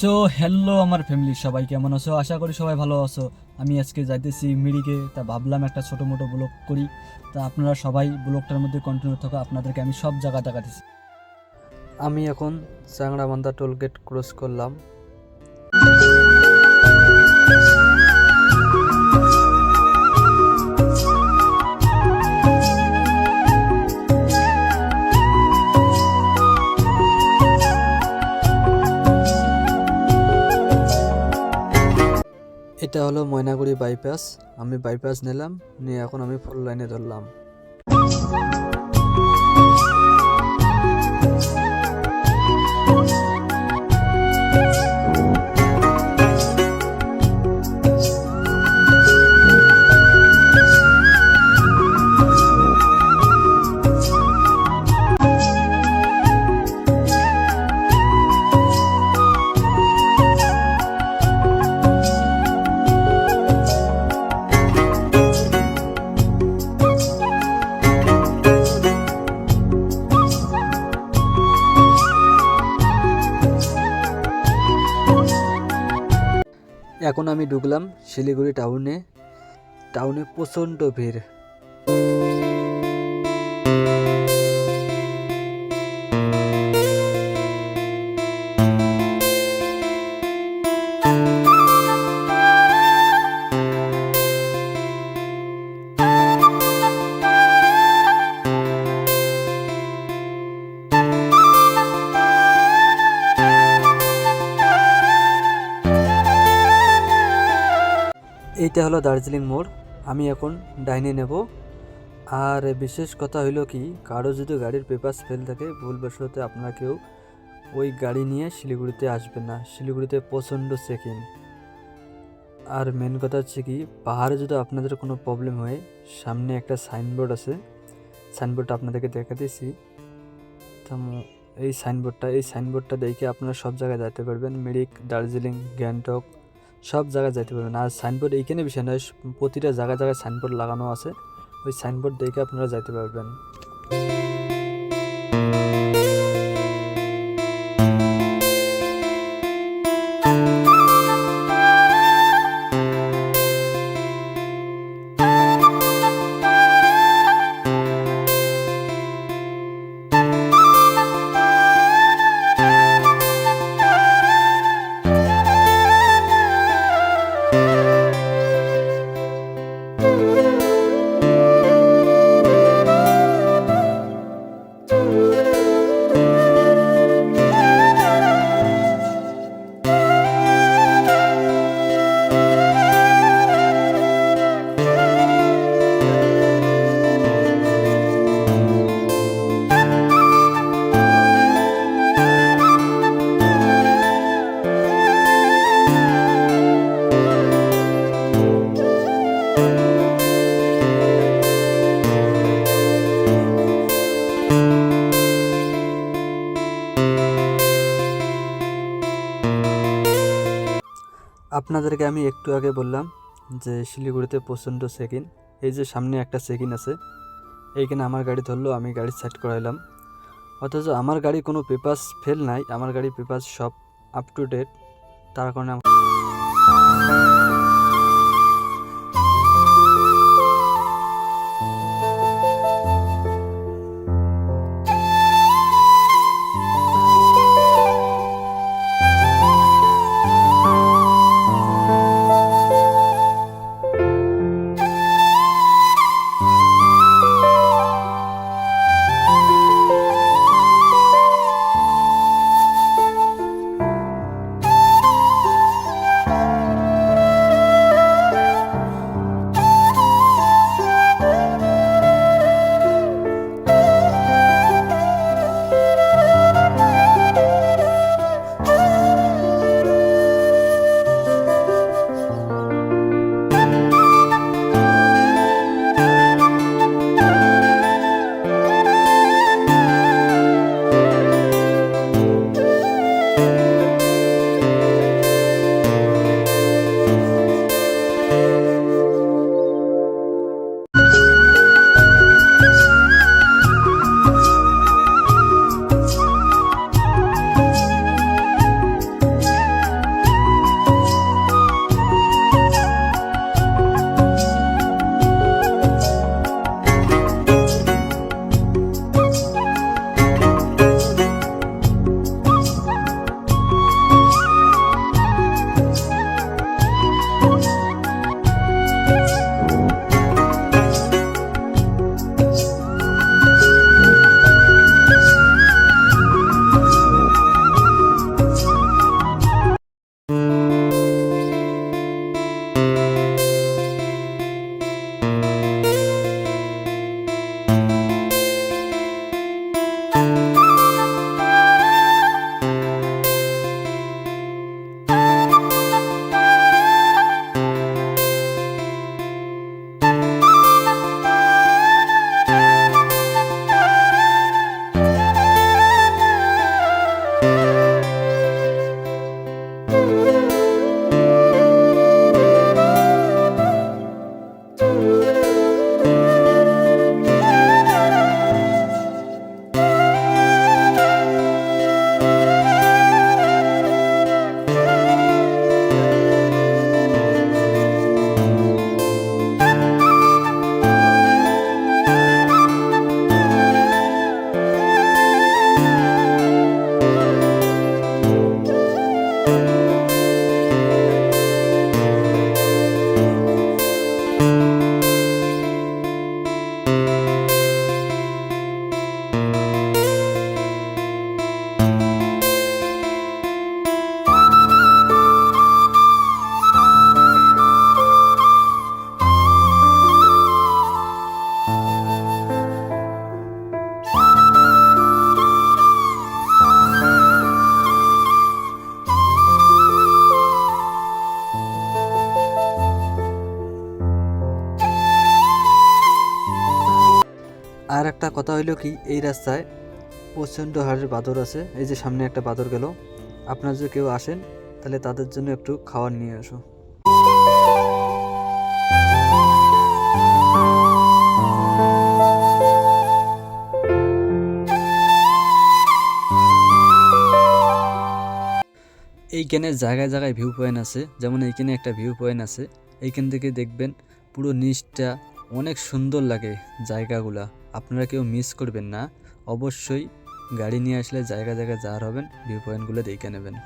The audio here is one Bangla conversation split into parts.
সো হ্যালো আমার ফ্যামিলি, সবাই কেমন আছো? আশা করি সবাই ভালো আছো। আমি আজকে যাইতেছি মিরিকে, তা ভাবলাম একটা ছোটো মোটো ব্লগ করি। তা আপনারা সবাই ব্লগটার মধ্যে কন্টিনিউ থাকো, আপনাদেরকে আমি সব জায়গা দেখাতেছি। আমি এখন চাংড়াবান্ধা টোল গেট ক্রস করলাম। এটা হলো ময়নাগুড়ি বাইপাস। আমি বাইপাস নিলাম, নিয়ে এখন আমি ফোর লাইনে ধরলাম। এখন আমি ঢুকলাম শিলিগুড়ি টাউনে। টাউনে প্রচণ্ড ভিড়। এইটা হলো দার্জিলিং মোড়। আমি এখন ডাইনে নেব। আর বিশেষ কথা হইল কি, কারো যদি গাড়ির পেপারস ফেল থাকে, ভুলবশত আপনারা কেউ ওই গাড়ি নিয়ে শিলিগুড়িতে আসবেন না। শিলিগুড়িতে প্রচণ্ড চেকিং। আর মেন কথা হচ্ছে কি, পাহাড়ে যদি আপনাদের কোনো প্রবলেম হয়, সামনে একটা সাইনবোর্ড আছে। সাইনবোর্ডটা আপনাদেরকে দেখাতেছি। তো এই সাইনবোর্ডটা দেখে আপনারা সব জায়গায় যেতে পারবেন। মিরিক, দার্জিলিং, গ্যাংটক সব জায়গায় যেতে পারবেন। আর সাইনবোর্ড এইখানে বিষয় নয়, প্রতিটা জায়গায় জায়গায় সাইনবোর্ড লাগানো আছে। ওই সাইনবোর্ড দেখে আপনারা যেতে পারবেন। আপনাদেরকে আমি একটু আগে বললাম যে শিলিগুড়িতে প্রচণ্ড চেকিং। এই যে সামনে একটা চেকিং আছে, এইখানে আমার গাড়ি ধরলো, আমি গাড়ি সাইড করাইলাম। অথচ আমার গাড়ি কোনো পেপারস ফেল নাই, আমার গাড়ি পেপারস সব আপ টু ডেট। তার কারণে একটা কথা হইলো কি, এই রাস্তায় প্রচণ্ড হারের বাদর আছে। এই যে সামনে একটা বাদর গেল। আপনারা যদি কেউ আসেন তাহলে তাদের জন্য একটু খাবার নিয়ে আসো। এইখানে জায়গায় জায়গায় ভিউ পয়েন্ট আছে, যেমন এইখানে একটা ভিউ পয়েন্ট আছে। এইখান থেকে দেখবেন পুরো নিচটা অনেক সুন্দর লাগে জায়গাগুলা। আপনারা কেউ মিস করবেন না, অবশ্যই গাড়ি নিয়ে আসলে জায়গায় জায়গায় যাওয়ার হবেন, ভিউ পয়েন্টগুলো দেখে নেবেন।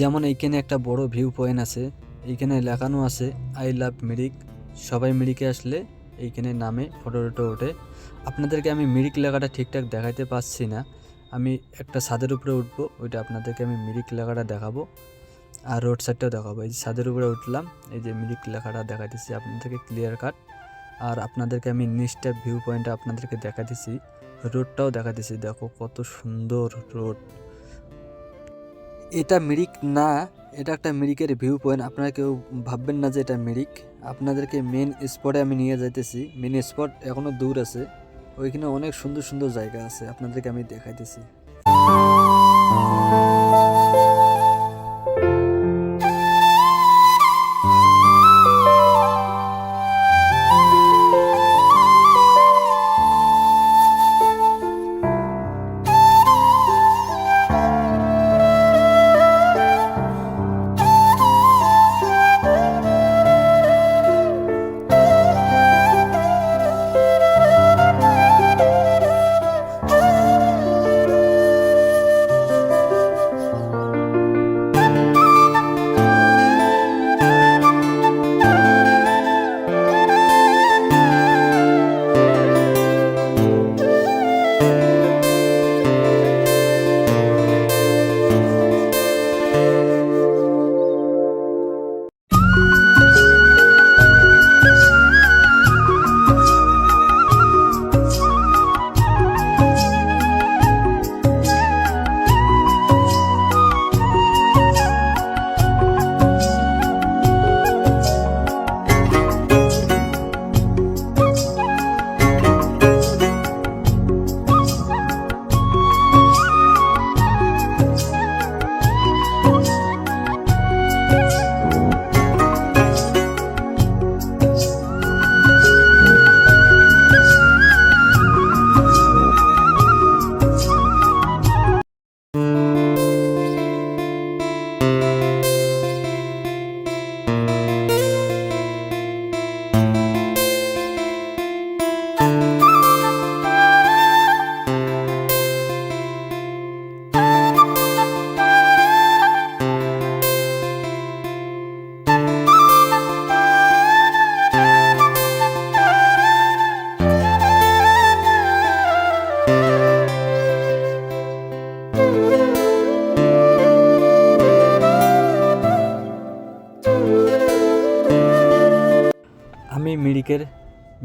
যেমন এইখানে একটা বড় ভিউ পয়েন্ট আছে, এইখানে লেখানো আছে আই লাভ মিরিক। সবাই মিরিকে আসলে এইখানে নামে ফটো টটো ওঠে। আপনাদেরকে আমি মিরিক লেখাটা ঠিকঠাক দেখাইতে পারছি না, আমি একটা ছাদের উপরে উঠবো, ওইটা আপনাদেরকে আমি মিরিক লেখাটা দেখাবো আর রোড সাইডটাও দেখাবো। এই যে ছাদের উপরে উঠলাম, এই যে মিরিক লেখাটা দেখাইতেছি আপনাদেরকে ক্লিয়ার কাট। আর আপনাদেরকে আমি নিচটা ভিউ পয়েন্টটা আপনাদেরকে দেখাইতেছি, রোডটাও দেখাইতেছি। দেখো কত সুন্দর রোড। এটা মিরিক না, এটা একটা মিরিকের ভিউ পয়েন্ট। আপনারা কেউ ভাববেন না যে এটা মিরিক। আপনাদেরকে মেন স্পটে আমি নিয়ে যাইতেছি। মেন স্পট এখনও দূর আছে, ওইখানে অনেক সুন্দর সুন্দর জায়গা আছে, আপনাদেরকে আমি দেখাইতেছি।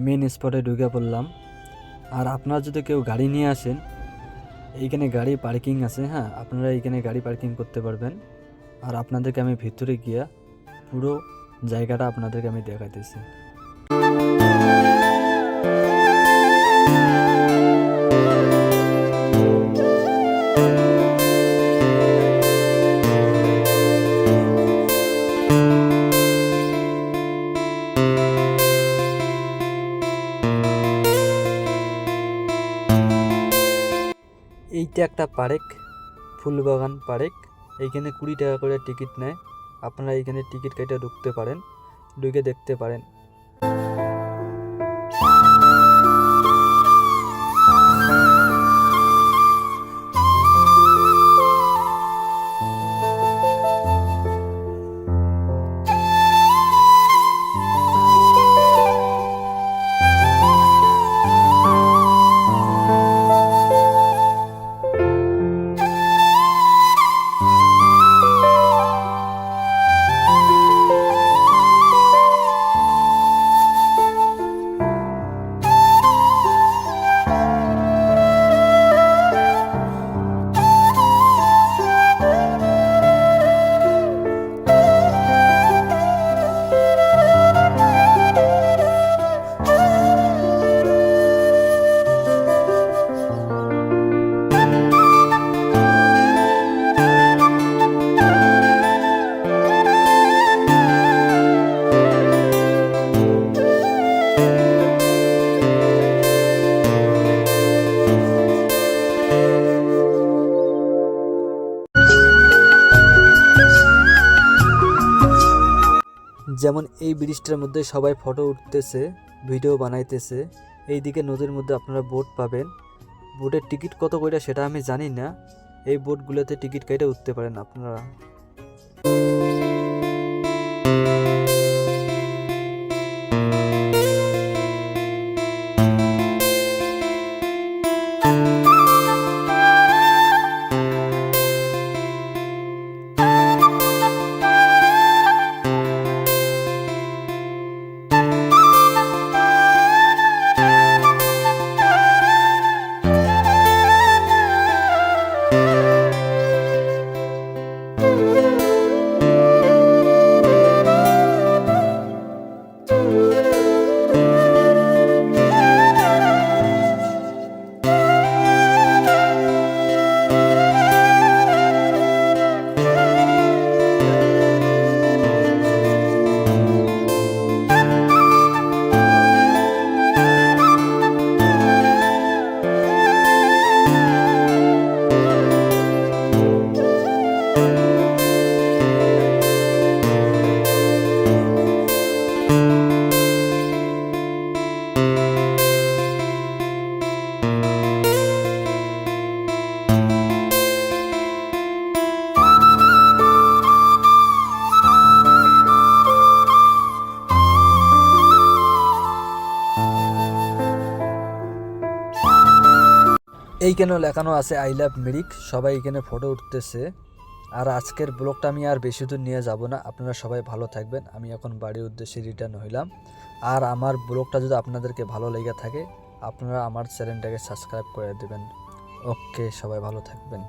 মেন স্পটে ঢুকে পড়লাম। আর আপনারা যদি কেউ গাড়ি নিয়ে আসেন, এইখানে গাড়ি পার্কিং আছে, হ্যাঁ আপনারা এইখানে গাড়ি পার্কিং করতে পারবেন। আর আপনাদেরকে আমি ভিতরে গিয়া পুরো জায়গাটা আপনাদেরকে আমি দেখাইতেছি। এইটা একটা পার্ক, ফুলবাগান পার্ক। এইখানে 20 টাকা করে টিকিট নেয়। আপনারা এইখানে টিকিট কেটে ঢুকতে পারেন, ঢুকে দেখতে পারেন। যেমন এই ব্রিজটার মধ্যে সবাই ফটো উঠতেছে, ভিডিও বানাইতেছে। এইদিকে নদীর মধ্যে আপনারা বোট পাবেন। বোটের টিকিট কত কইরা সেটা আমি জানি না। এই বোটগুলোতে টিকিট কেটে উঠতে পারেন আপনারা। এইখানে লেখানো আছে আই লাভ মিরিক। সবাই এখানে ফটো উঠতেছে। আর আজকের ব্লগটা আমি আর বেশি দূর নিয়ে যাব না। আপনারা সবাই ভালো থাকবেন। আমি এখন বাড়ির উদ্দেশ্যে রিটার্ন হইলাম। আর আমার ব্লগটা যদি আপনাদেরকে ভালো লেগে থাকে, আপনারা আমার চ্যানেলটাকে সাবস্ক্রাইব করে দেবেন। ওকে, সবাই ভালো থাকবেন।